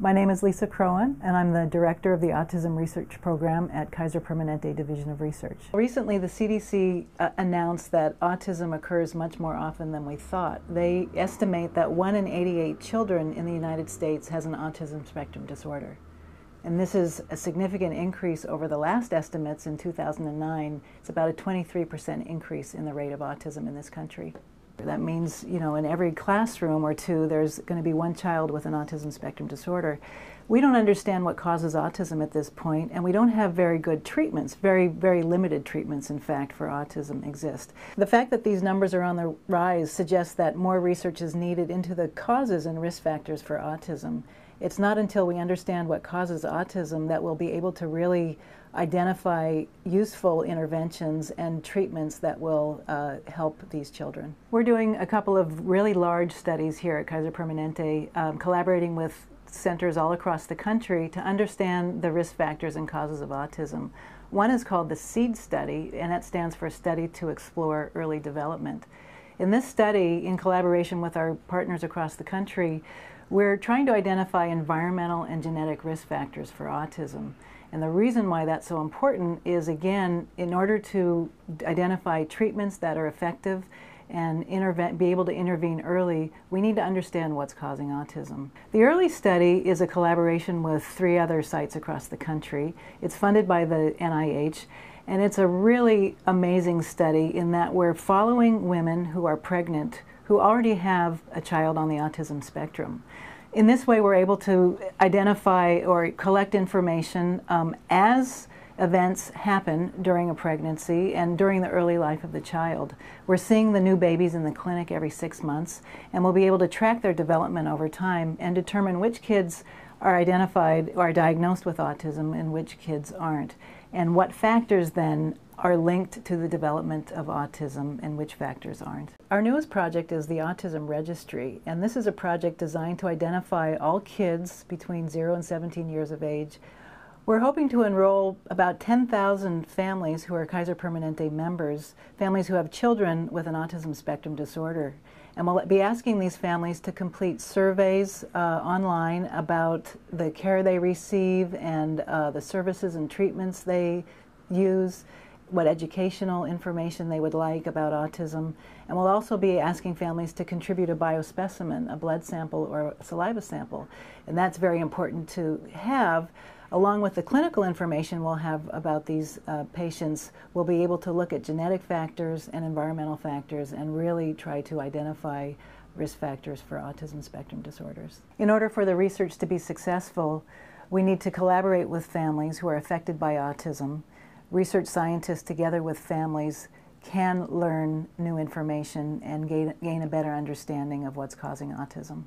My name is Lisa Croen, and I'm the director of the Autism Research Program at Kaiser Permanente Division of Research. Recently, the CDC announced that autism occurs much more often than we thought. They estimate that 1 in 88 children in the United States has an autism spectrum disorder. And this is a significant increase over the last estimates in 2009. It's about a 23% increase in the rate of autism in this country. That means, in every classroom or two, there's going to be one child with an autism spectrum disorder. We don't understand what causes autism at this point, and we don't have very good treatments. Very, very limited treatments, in fact, for autism exist. The fact that these numbers are on the rise suggests that more research is needed into the causes and risk factors for autism. It's not until we understand what causes autism that we'll be able to really identify useful interventions and treatments that will help these children. We're doing a couple of really large studies here at Kaiser Permanente, collaborating with centers all across the country to understand the risk factors and causes of autism. One is called the SEED study, and that stands for Study to Explore Early Development. In this study, in collaboration with our partners across the country, we're trying to identify environmental and genetic risk factors for autism. And the reason why that's so important is, again, in order to identify treatments that are effective and be able to intervene early, we need to understand what's causing autism. The early study is a collaboration with 3 other sites across the country. It's funded by the NIH, and it's a really amazing study in that we're following women who are pregnant who already have a child on the autism spectrum. In this way, we're able to identify or collect information as events happen during a pregnancy and during the early life of the child. We're seeing the new babies in the clinic every 6 months, and we'll be able to track their development over time and determine which kids are identified or diagnosed with autism and which kids aren't, and what factors then are linked to the development of autism and which factors aren't. Our newest project is the Autism Registry, and this is a project designed to identify all kids between 0 and 17 years of age. We're hoping to enroll about 10,000 families who are Kaiser Permanente members, families who have children with an autism spectrum disorder. And we'll be asking these families to complete surveys online about the care they receive and the services and treatments they use, what educational information they would like about autism. And we'll also be asking families to contribute a biospecimen, a blood sample or a saliva sample. And that's very important to have. Along with the clinical information we'll have about these patients, we'll be able to look at genetic factors and environmental factors and really try to identify risk factors for autism spectrum disorders. In order for the research to be successful, we need to collaborate with families who are affected by autism. Research scientists, together with families, can learn new information and gain a better understanding of what's causing autism.